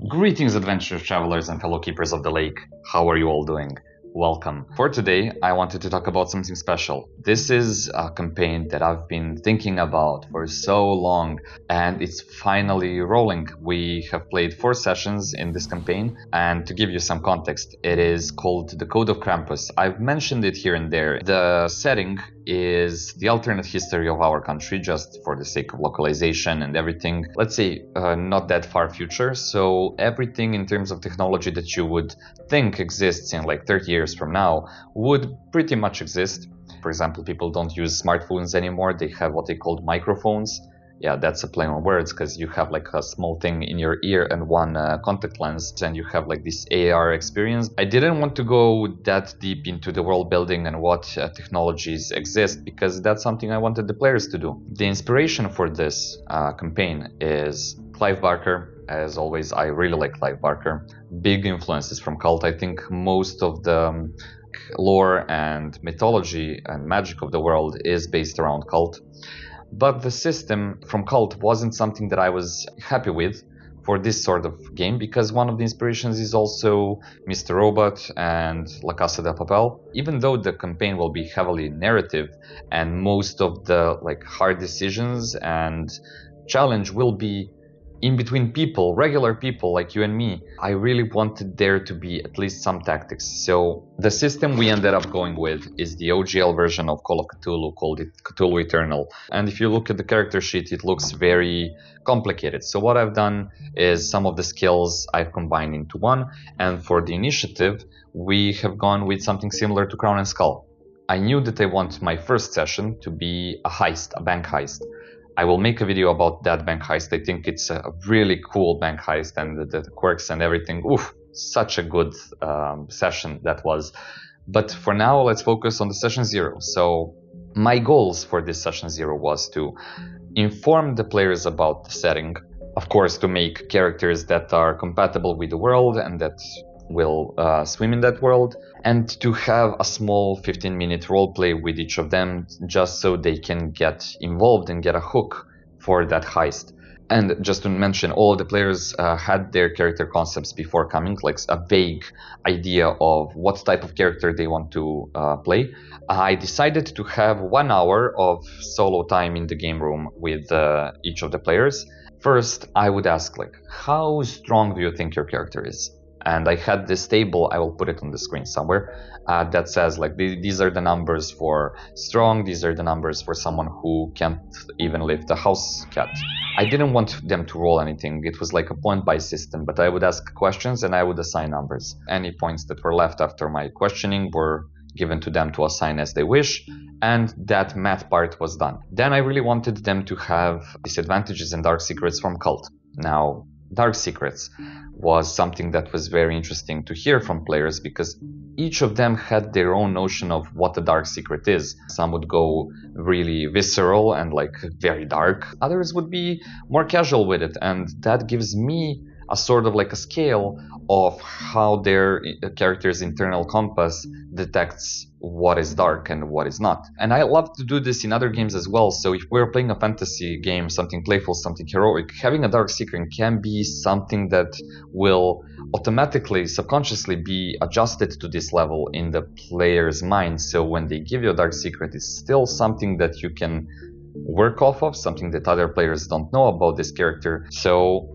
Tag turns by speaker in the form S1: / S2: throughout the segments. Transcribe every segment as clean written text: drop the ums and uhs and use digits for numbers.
S1: Greetings, adventure travelers and fellow keepers of the lake. How are you all doing? Welcome. For today, I wanted to talk about something special. This is a campaign that I've been thinking about for so long, and it's finally rolling. We have played 4 sessions in this campaign, and to give you some context, it is called the Code of Krampus. I've mentioned it here and there. The setting is the alternate history of our country, just for the sake of localization and everything. Let's say not that far future, so everything in terms of technology that you would think exists in like 30 years from now would pretty much exist. For example, people don't use smartphones anymore, they have what they call microphones. Yeah, that's a play on words, because you have like a small thing in your ear and one contact lens, and you have like this AR experience. I didn't want to go that deep into the world building and what technologies exist, because that's something I wanted the players to do. The inspiration for this campaign is Clive Barker. As always, I really like Clive Barker. Big influences from Cult. I think most of the lore and mythology and magic of the world is based around Cult. But the system from Cult wasn't something that I was happy with for this sort of game, because one of the inspirations is also Mr. Robot and La Casa de Papel. Even though the campaign will be heavily narrative and most of the hard decisions and challenge will be in between people, regular people like you and me, I really wanted there to be at least some tactics. So the system we ended up going with is the OGL version of Call of Cthulhu, called it Cthulhu Eternal. And if you look at the character sheet, it looks very complicated. So what I've done is some of the skills I've combined into one. And for the initiative, we have gone with something similar to Crown and Skull. I knew that I want my first session to be a heist, a bank heist. I will make a video about that bank heist. I think it's a really cool bank heist, and the quirks and everything. Oof, such a good session that was. But for now, let's focus on the session 0. So my goals for this session 0 was to inform the players about the setting. Of course, to make characters that are compatible with the world and that will swim in that world, and to have a small 15-minute roleplay with each of them, just so they can get involved and get a hook for that heist. And just to mention, all the players had their character concepts before coming, like a vague idea of what type of character they want to play. I decided to have 1 hour of solo time in the game room with each of the players. First, I would ask, how strong do you think your character is? And I had this table, I will put it on the screen somewhere, that says these are the numbers for strong, these are the numbers for someone who can't even lift a house cat. I didn't want them to roll anything, it was like a point-buy system, but I would ask questions and I would assign numbers. Any points that were left after my questioning were given to them to assign as they wish, and that math part was done. Then I really wanted them to have disadvantages and dark secrets from Cult. Now, dark secrets was something that was very interesting to hear from players, because each of them had their own notion of what a dark secret is. Some would go really visceral and very dark. Others would be more casual with it, and that gives me a sort of a scale of how their character's internal compass detects what is dark and what is not. And I love to do this in other games as well. So if we're playing a fantasy game, something playful, something heroic, having a dark secret can be something that will automatically, subconsciously be adjusted to this level in the player's mind. So when they give you a dark secret, it's still something that you can work off of, something that other players don't know about this character. So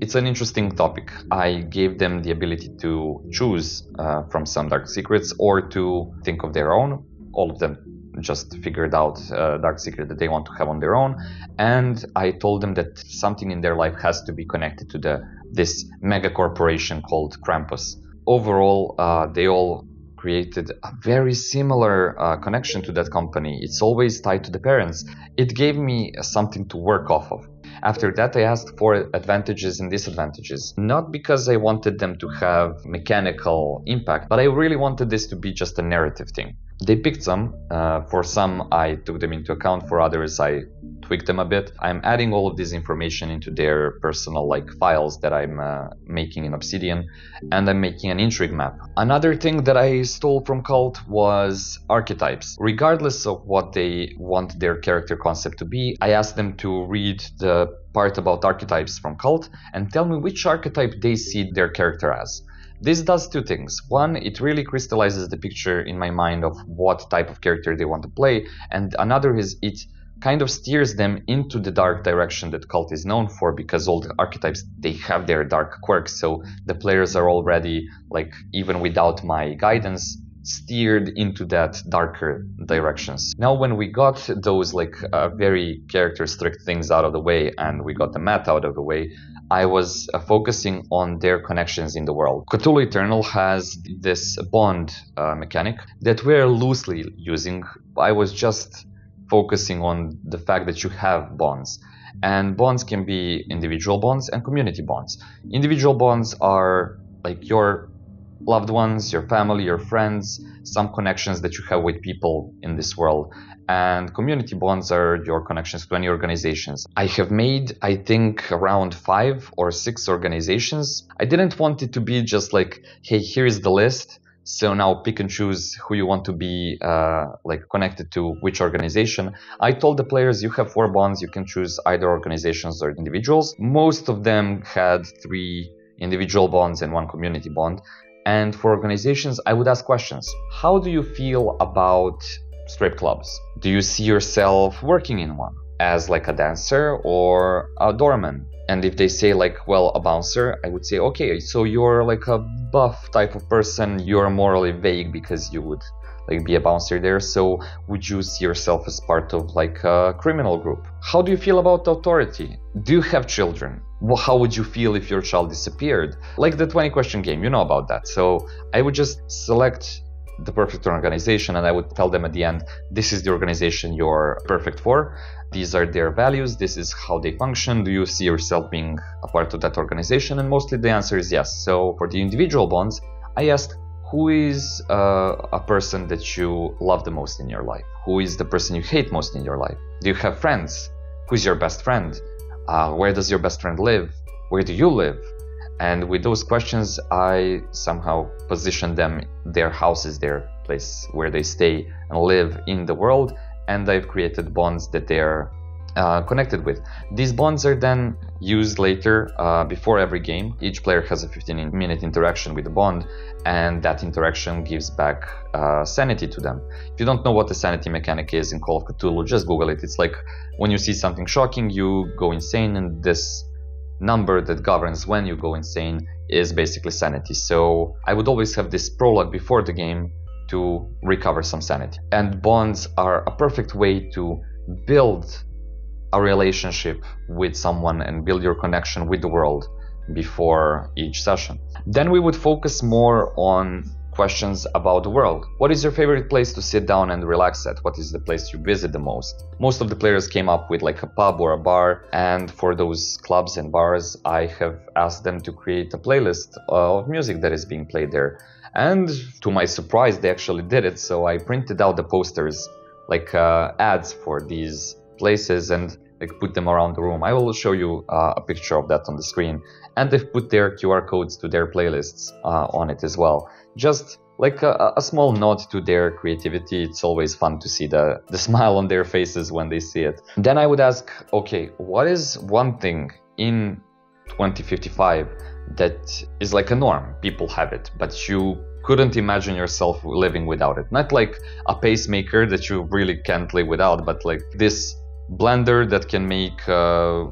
S1: it's an interesting topic. I gave them the ability to choose from some dark secrets or to think of their own. All of them just figured out a dark secret that they want to have on their own. And I told them that something in their life has to be connected to this mega corporation called Krampus. Overall, they all created a very similar connection to that company. It's always tied to the parents. It gave me something to work off of. After that, I asked for advantages and disadvantages, not because I wanted them to have mechanical impact, but I really wanted this to be just a narrative thing. They picked some. For some, I took them into account. For others, I tweaked them a bit. I'm adding all of this information into their personal files that I'm making in Obsidian, and I'm making an intrigue map. Another thing that I stole from Cult was archetypes. Regardless of what they want their character concept to be, I asked them to read the part about archetypes from Cult and tell me which archetype they see their character as. This does two things. One, it really crystallizes the picture in my mind of what type of character they want to play, and another is it kind of steers them into the dark direction that Cult is known for, because all the archetypes, they have their dark quirks, so the players are already, even without my guidance, steered into that darker directions. Now when we got those very character strict things out of the way and we got the math out of the way, I was focusing on their connections in the world. Cthulhu Eternal has this bond mechanic that we're loosely using. I was just focusing on the fact that you have bonds. And bonds can be individual bonds and community bonds. Individual bonds are your loved ones, your family, your friends, some connections that you have with people in this world. And community bonds are your connections to any organizations. I have made, I think, around 5 or 6 organizations. I didn't want it to be just hey, here's the list, so now pick and choose who you want to be connected to which organization. I told the players, you have 4 bonds, you can choose either organizations or individuals. Most of them had 3 individual bonds and 1 community bond. And for organizations, I would ask questions. How do you feel about strip clubs? Do you see yourself working in one as a dancer or a doorman? And if they say well, a bouncer, I would say, okay, so you're a buff type of person, you're morally vague because you would be a bouncer there, so would you see yourself as part of a criminal group? How do you feel about authority? Do you have children? Well, how would you feel if your child disappeared? The 20 question game, you know about that. So I would just select the perfect organization and I would tell them at the end, this is the organization you're perfect for. These are their values. This is how they function. Do you see yourself being a part of that organization? And mostly the answer is yes. So for the individual bonds, I asked, who is a person that you love the most in your life? Who is the person you hate most in your life? Do you have friends? Who's your best friend? Where does your best friend live? Where do you live? And with those questions, I somehow position them, their houses, their place where they stay and live in the world. And I've created bonds that they're connected with. These bonds are then used later before every game. Each player has a 15-minute interaction with the bond, and that interaction gives back sanity to them. If you don't know what the sanity mechanic is in Call of Cthulhu, just Google it. It's when you see something shocking, you go insane, and this number that governs when you go insane is basically sanity. So I would always have this prologue before the game to recover some sanity. And bonds are a perfect way to build a relationship with someone and build your connection with the world before each session. Then we would focus more on questions about the world. What is your favorite place to sit down and relax at? What is the place you visit the most? Most of the players came up with a pub or a bar, and for those clubs and bars, I have asked them to create a playlist of music that is being played there. And to my surprise, they actually did it. So I printed out the posters, ads for these places, and put them around the room. I will show you a picture of that on the screen. And they've put their QR codes to their playlists on it as well. Just a small nod to their creativity. It's always fun to see the smile on their faces when they see it. Then I would ask, okay, what is one thing in 2055 that is a norm? People have it, but you couldn't imagine yourself living without it. Not a pacemaker that you really can't live without, but this blender that can make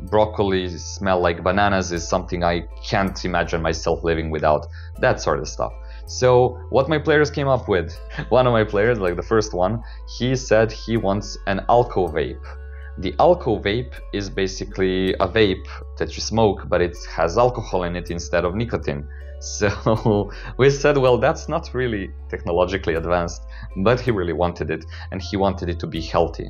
S1: broccoli smell like bananas is something I can't imagine myself living without. That sort of stuff. So what my players came up with, one of my players, the first one, he said he wants an alco vape. The alco vape is basically a vape that you smoke, but it has alcohol in it instead of nicotine. So we said, well, that's not really technologically advanced, but he really wanted it, and he wanted it to be healthy.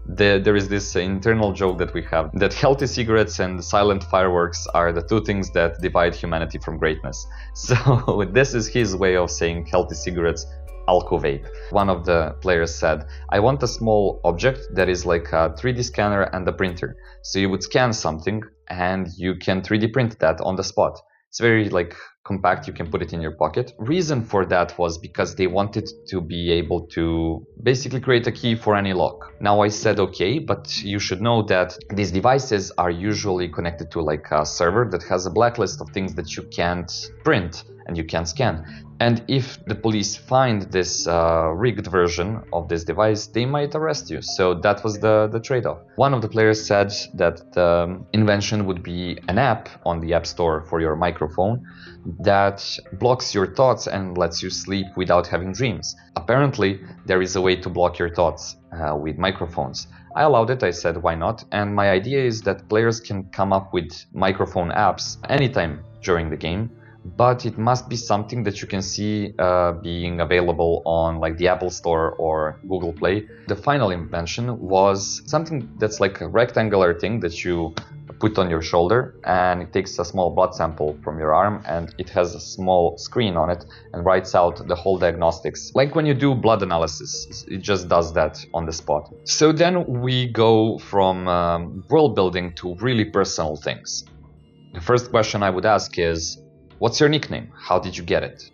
S1: There is this internal joke that we have, that healthy cigarettes and silent fireworks are the two things that divide humanity from greatness. So this is his way of saying healthy cigarettes Vape. One of the players said, I want a small object that is like a 3D scanner and a printer. So you would scan something and you can 3D print that on the spot. It's very like compact, you can put it in your pocket. Reason for that was because they wanted to be able to basically create a key for any lock. Now I said, okay, but you should know that these devices are usually connected to like a server that has a blacklist of things that you can't print and you can't scan. And if the police find this rigged version of this device, they might arrest you. So that was the trade-off. One of the players said that the invention would be an app on the App Store for your microphone that blocks your thoughts and lets you sleep without having dreams. Apparently, there is a way to block your thoughts with microphones. I allowed it, I said why not, and my idea is that players can come up with microphone apps anytime during the game, but it must be something that you can see being available on like the Apple Store or Google Play. The final invention was something that's like a rectangular thing that you put on your shoulder, and it takes a small blood sample from your arm and it has a small screen on it and writes out the whole diagnostics. Like when you do blood analysis, it just does that on the spot. So then we go from world building to really personal things. The first question I would ask is, what's your nickname? How did you get it?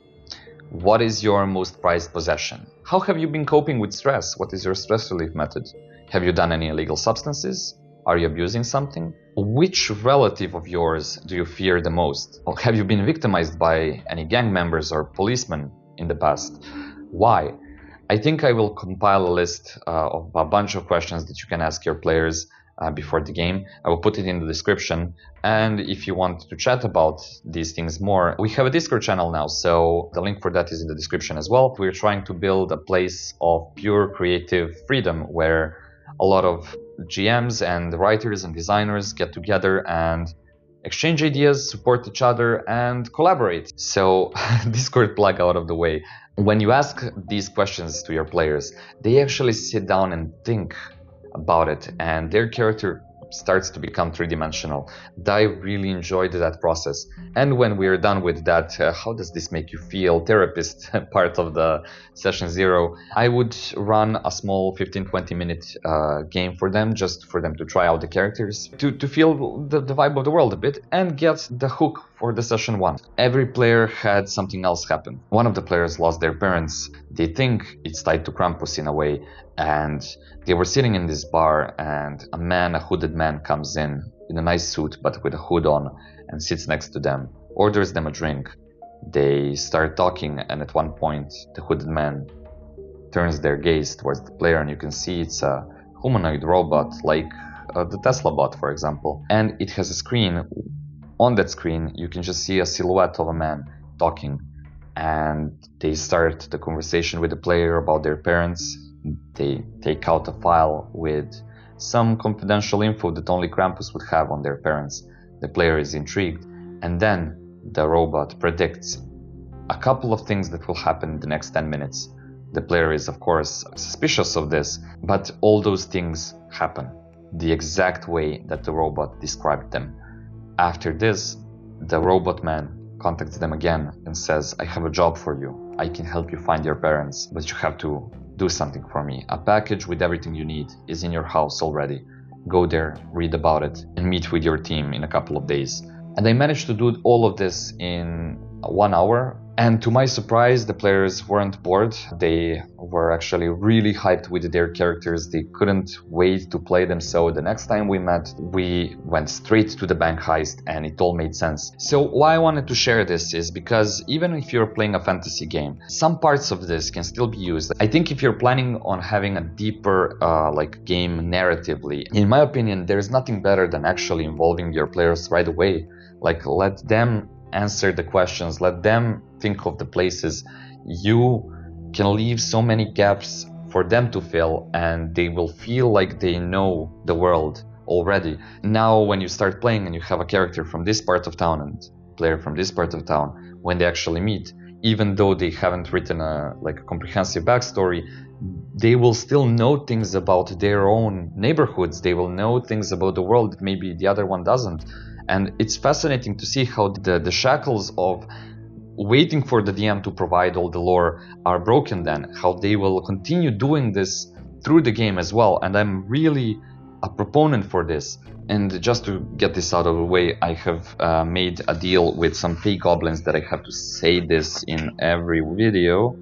S1: What is your most prized possession? How have you been coping with stress? What is your stress relief method? Have you done any illegal substances? Are you abusing something? Which relative of yours do you fear the most? Or have you been victimized by any gang members or policemen in the past? Why? I think I will compile a list of a bunch of questions that you can ask your players before the game. I will put it in the description, and if you want to chat about these things more, we have a Discord channel now, so the link for that is in the description as well. We're trying to build a place of pure creative freedom where a lot of GMs and writers and designers get together and exchange ideas, support each other, and collaborate. So Discord plug out of the way. When you ask these questions to your players, they actually sit down and think about it, and their character starts to become three-dimensional. I really enjoyed that process. And when we're done with that, how does this make you feel, therapist part of the session 0, I would run a small 15-20 minute game for them, just for them to try out the characters, to feel the vibe of the world a bit and get the hook for the session 1. Every player had something else happen. One of the players lost their parents. They think it's tied to Krampus in a way, and they were sitting in this bar, and a hooded man comes in a nice suit but with a hood on and sits next to them, orders them a drink. They start talking, and at one point the hooded man turns their gaze towards the player, and you can see it's a humanoid robot like the Tesla bot, for example, and it has a screen. On that screen you can just see a silhouette of a man talking, and they start the conversation with the player about their parents. They take out a file with some confidential info that only Krampus would have on their parents. The player is intrigued, and then the robot predicts a couple of things that will happen in the next 10 minutes. The player is, of course, suspicious of this, but all those things happen the exact way that the robot described them. After this, the robot man contacts them again and says, I have a job for you. I can help you find your parents, but you have to do something for me. A package with everything you need is in your house already. Go there, read about it, and meet with your team in a couple of days. And I managed to do all of this in 1 hour. And to my surprise, the players weren't bored. They were actually really hyped with their characters. They couldn't wait to play them. So the next time we met, we went straight to the bank heist, and it all made sense. So why I wanted to share this is because even if you're playing a fantasy game, some parts of this can still be used. I think if you're planning on having a deeper game narratively, in my opinion, there's nothing better than actually involving your players right away. Like, let them answer the questions, let them think of the places. You can leave so many gaps for them to fill, and they will feel like they know the world already. Now when you start playing and you have a character from this part of town and a player from this part of town, when they actually meet, even though they haven't written a comprehensive backstory, they will still know things about their own neighborhoods. They will know things about the world that maybe the other one doesn't. And it's fascinating to see how the shackles of waiting for the DM to provide all the lore are broken then, how they will continue doing this through the game as well. And I'm really a proponent for this. And just to get this out of the way, I have made a deal with some fake goblins that I have to say this in every video.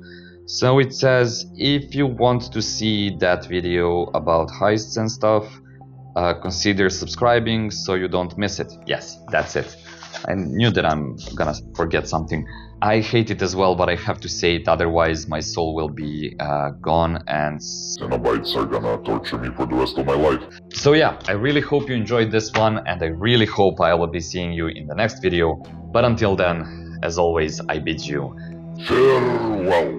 S1: So it says, if you want to see that video about heists and stuff, consider subscribing so you don't miss it. Yes, that's it. I knew that I'm gonna forget something. I hate it as well, but I have to say it, otherwise my soul will be gone and
S2: Cenobites are gonna torture me for the rest of my life.
S1: So yeah, I really hope you enjoyed this one, and I really hope I will be seeing you in the next video. But until then, as always, I bid you
S2: Farewell.